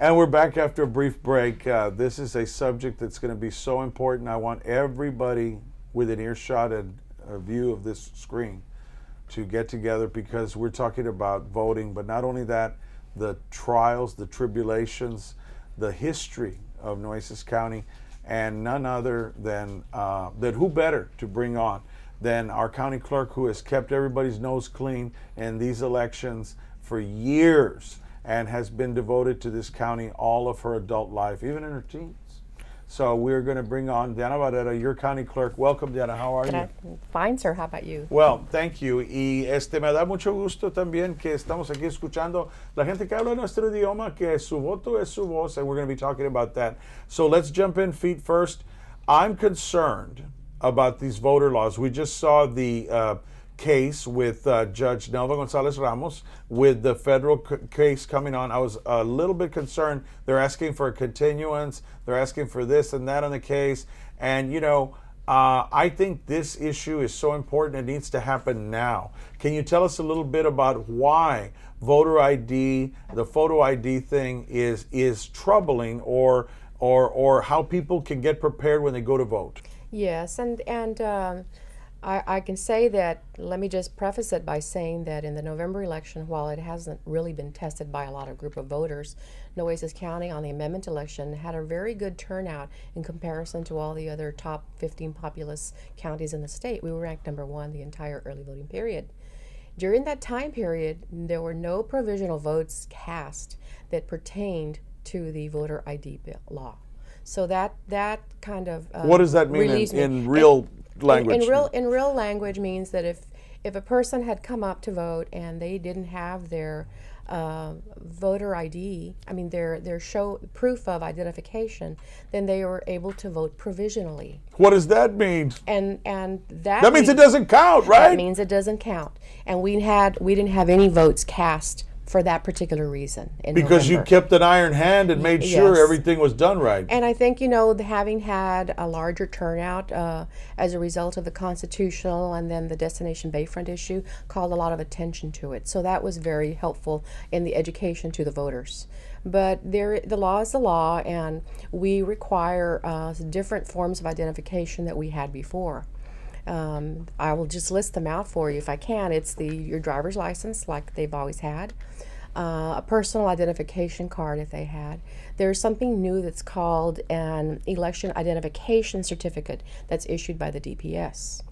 And we're back after a brief break. This is a subject that's going to be so important. I want everybody with an earshot and a view of this screen to get together, because we're talking about voting, but not only that, the trials, the tribulations, the history of Nueces County, and none other than who better to bring on than our county clerk, who has kept everybody's nose clean in these elections for years, and has been devoted to this county all of her adult life, even in her teens. So we're going to bring on Diana Barrera, your county clerk. Welcome, Diana. How are you? Fine, sir. How about you? Well, thank you. Y me da mucho gusto también que estamos aquí escuchando la gente que habla nuestro idioma, que su voto es su voz, and we're going to be talking about that. So let's jump in feet first. I'm concerned about these voter laws. We just saw the case with Judge Nelva Gonzalez Ramos with the federal case coming on. I was a little bit concerned. They're asking for a continuance. They're asking for this and that on the case. And, you know, I think this issue is so important. It needs to happen now. Can you tell us a little bit about why voter ID, the photo ID thing is troubling, or how people can get prepared when they go to vote? Yes, and I can say that, let me just preface it by saying that in the November election, while it hasn't really been tested by a lot of group of voters, Nueces County on the amendment election had a very good turnout in comparison to all the other top 15 populous counties in the state. We were ranked #1 the entire early voting period. During that time period, there were no provisional votes cast that pertained to the voter ID law. So that kind of what does that mean in real language? In real language means that if a person had come up to vote and they didn't have their voter ID, I mean their proof of identification, then they were able to vote provisionally. What does that mean? And that means it doesn't count, right? That means it doesn't count. And we didn't have any votes cast for that particular reason in because November. You kept an iron hand and made sure everything was done right. And I think, you know, having had a larger turnout as a result of the constitutional and then the Destination Bayfront issue called a lot of attention to it. So that was very helpful in the education to the voters. But the law is the law, and we require different forms of identification that we had before. I will just list them out for you if I can. It's your driver's license, like they've always had, a personal identification card if they had. There's something new that's called an election identification certificate that's issued by the DPS.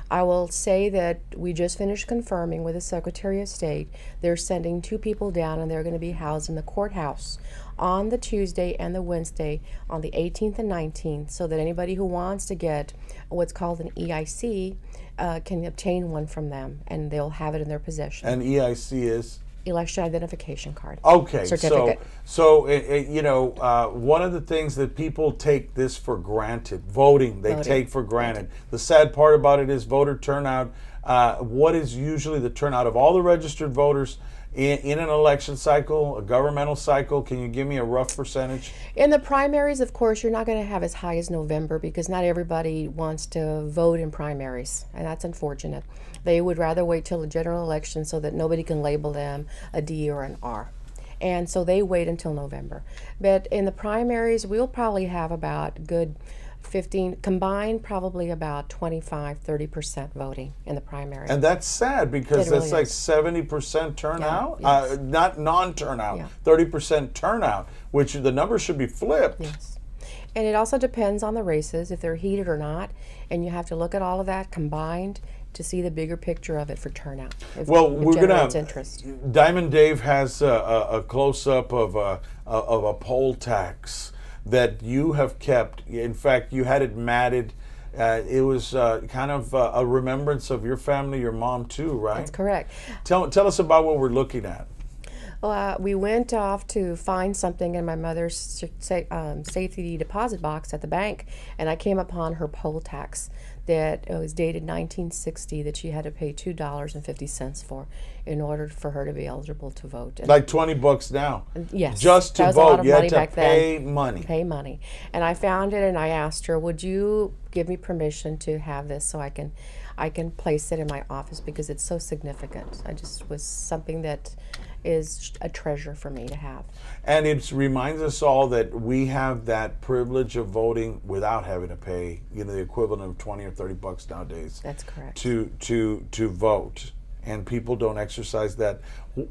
I will say that we just finished confirming with the Secretary of State. They're sending 2 people down, and they're going to be housed in the courthouse on the Tuesday and the Wednesday on the 18th and 19th, so that anybody who wants to get what's called an EIC can obtain one from them, and they'll have it in their possession. And EIC is? Election identification card. Okay, certificate. So you know, one of the things that people take this for granted, voting, they take for granted. The sad part about it is voter turnout. What is usually the turnout of all the registered voters in an election cycle, a governmental cycle? Can you give me a rough percentage? In the primaries, of course, you're not going to have as high as November, because not everybody wants to vote in primaries, and that's unfortunate. They would rather wait till the general election so that nobody can label them a D or an R. And so they wait until November. But in the primaries, we'll probably have about good 15, combined probably about 25–30% voting in the primary. And that's sad, because that's like 70% turnout, not non-turnout, 30% turnout, which the numbers should be flipped. Yes. And it also depends on the races, if they're heated or not, and you have to look at all of that combined to see the bigger picture of it for turnout. Well, we're going to, interest. Diamond Dave has a close-up of a poll tax that you have kept. In fact, you had it matted. It was kind of a remembrance of your family, your mom too, right? That's correct. Tell us about what we're looking at. Well, we went off to find something in my mother's safety deposit box at the bank, and I came upon her poll tax that was dated 1960 that she had to pay $2.50 for in order for her to be eligible to vote. And like $20 now. Yes. Just to vote, you had to pay money. Pay money. And I found it, and I asked her, would you give me permission to have this so I I can place it in my office because it's so significant. I just was something that is a treasure for me to have. And it reminds us all that we have that privilege of voting without having to pay, the equivalent of 20 or 30 bucks nowadays. That's correct. To vote, and people don't exercise that.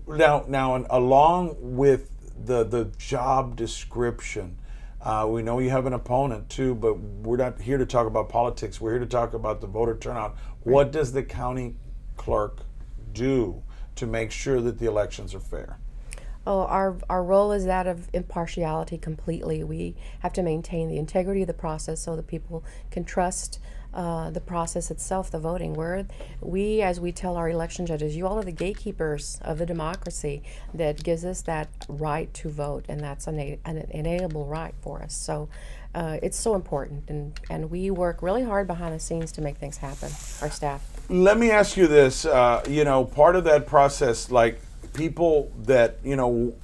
Now, and along with the job description, we know you have an opponent too, but we're not here to talk about politics. We're here to talk about the voter turnout. Right. What does the county clerk do to make sure that the elections are fair? Oh, our role is that of impartiality completely. We have to maintain the integrity of the process so that people can trust the process itself, the voting. We, as we tell our election judges, you all are the gatekeepers of the democracy that gives us that right to vote, and that's an inalienable right for us. So it's so important, and we work really hard behind the scenes to make things happen, our staff. Let me ask you this, part of that process, like people that,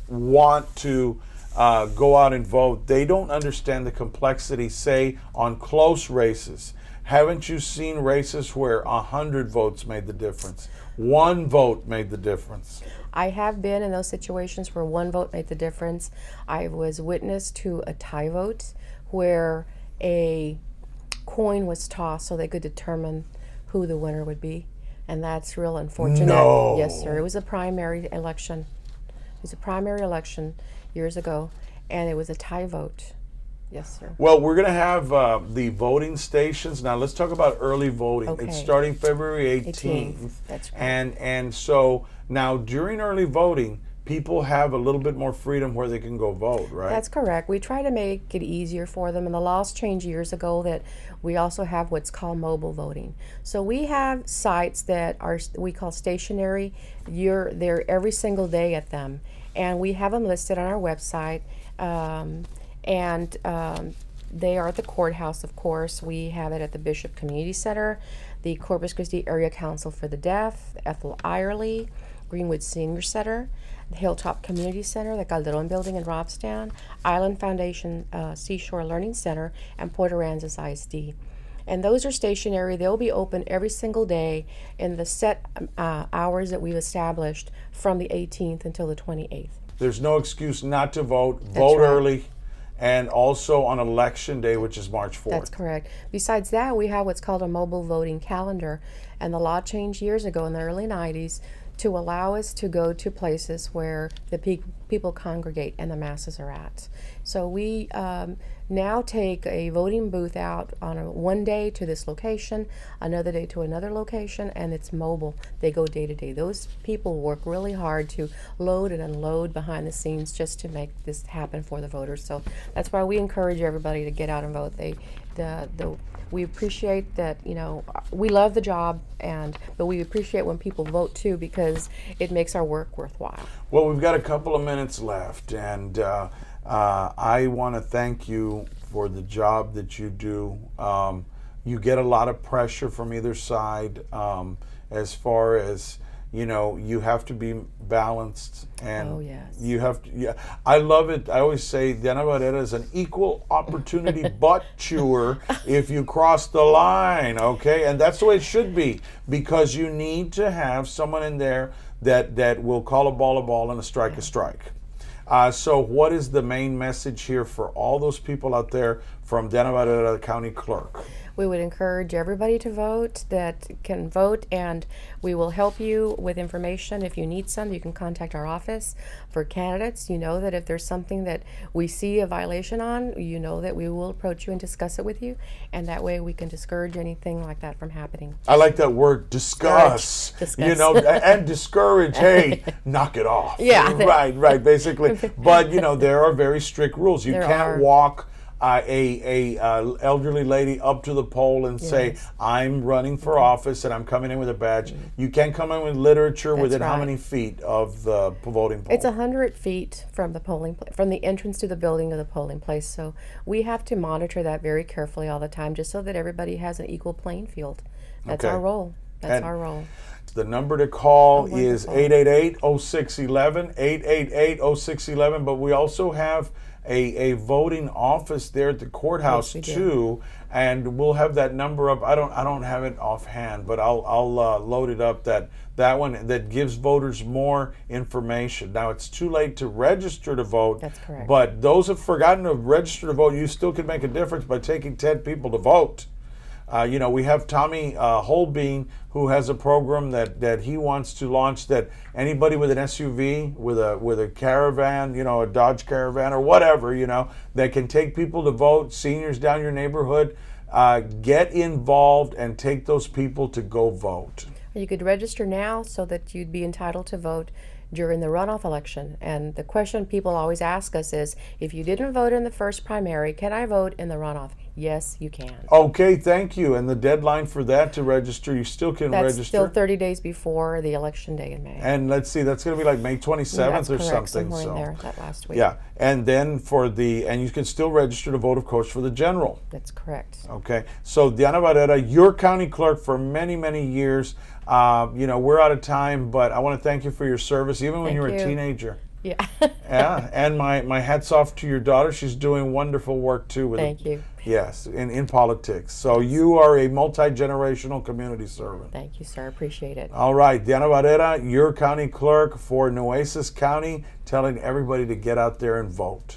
want to go out and vote, they don't understand the complexity, say, on close races. Haven't you seen races where 100 votes made the difference? 1 vote made the difference. I have been in those situations where 1 vote made the difference. I was witness to a tie vote where a coin was tossed so they could determine who the winner would be. And that's real unfortunate. No. Yes, sir. It was a primary election. It was a primary election years ago, and it was a tie vote. Yes, sir. Well, we're going to have the voting stations. Now, let's talk about early voting. Okay. It's starting February 18th. That's right. And so now during early voting, people have a little bit more freedom where they can go vote, right? That's correct. We try to make it easier for them, and the laws changed years ago that we also have what's called mobile voting. So we have sites that we call stationary. You're there every single day at them, and we have them listed on our website. They are at the courthouse, of course. We have it at the Bishop Community Center, the Corpus Christi Area Council for the Deaf, Ethel Irely, Greenwood Senior Center, the Hilltop Community Center, the Calderon Building in Robstown, Island Foundation Seashore Learning Center, and Port Aransas ISD. And those are stationary. They'll be open every single day in the set hours that we've established from the 18th until the 28th. There's no excuse not to vote. Vote early. And also on election day, which is March 4th. That's correct. Besides that, we have what's called a mobile voting calendar. And the law changed years ago in the early 90s to allow us to go to places where the people congregate and the masses are at. So we now take a voting booth out on one day to this location, another day to another location, and it's mobile. They go day to day. Those people work really hard to load and unload behind the scenes just to make this happen for the voters. So that's why we encourage everybody to get out and vote. We appreciate that, we love the job, but we appreciate when people vote too, because it makes our work worthwhile. Well, we've got a couple of minutes left, and I want to thank you for the job that you do. You get a lot of pressure from either side as far as, you have to be balanced, and oh, yes. you have to. Yeah, I love it. I always say Diana Barrera is an equal opportunity butt chewer if you cross the line, okay? And that's the way it should be, because you need to have someone in there that will call a ball and a strike a strike. So what is the main message here for all those people out there from Diana Barrera, the county clerk? We would encourage everybody to vote that can vote, and we will help you with information. If you need some, you can contact our office. For candidates, you know that if there's something that we see a violation on, you know that we will approach you and discuss it with you, and that way we can discourage anything like that from happening. I like that word, discuss. And discourage, hey, knock it off. Yeah. Right, basically. But, there are very strict rules. You can't walk a elderly lady up to the poll and say, I'm running for office and I'm coming in with a badge. You can't come in with literature within how many feet of the voting poll? It's 100 feet from the from the entrance to the building of the polling place. So we have to monitor that very carefully all the time, just so that everybody has an equal playing field. That's our role. That's our role. The number to call is 888-0611, 888-0611, but we also have a voting office there at the courthouse Yes, we do. too, and we'll have that number up. I don't have it offhand, but I'll load it up. That one that gives voters more information. Now it's too late to register to vote. That's correct. But those who've forgotten to register to vote, you still can make a difference by taking 10 people to vote. You know, we have Tommy Holbein, who has a program that he wants to launch, that anybody with an SUV, with a caravan, you know, a Dodge Caravan or whatever, you know, that can take people to vote, seniors down your neighborhood, get involved and take those people to go vote. You could register now so that you'd be entitled to vote during the runoff election. And the question people always ask us is, if you didn't vote in the first primary, can I vote in the runoff? Yes, you can. Okay, thank you. And the deadline for that to register, you still can register? That's still 30 days before the election day in May. And let's see, that's going to be like May 27th That's or correct, something. somewhere in there, that last week. Yeah, and then and you can still register to vote, of course, for the general. That's correct. Okay, so Diana Barrera, your county clerk for many, many years. You know, we're out of time, but I want to thank you for your service, even when you were a teenager. Yeah. Yeah, and my hat's off to your daughter. She's doing wonderful work too. Thank you. Yes, in politics. So you are a multi-generational community servant. Thank you, sir. Appreciate it. All right, Diana Barrera, your county clerk for Nueces County, telling everybody to get out there and vote.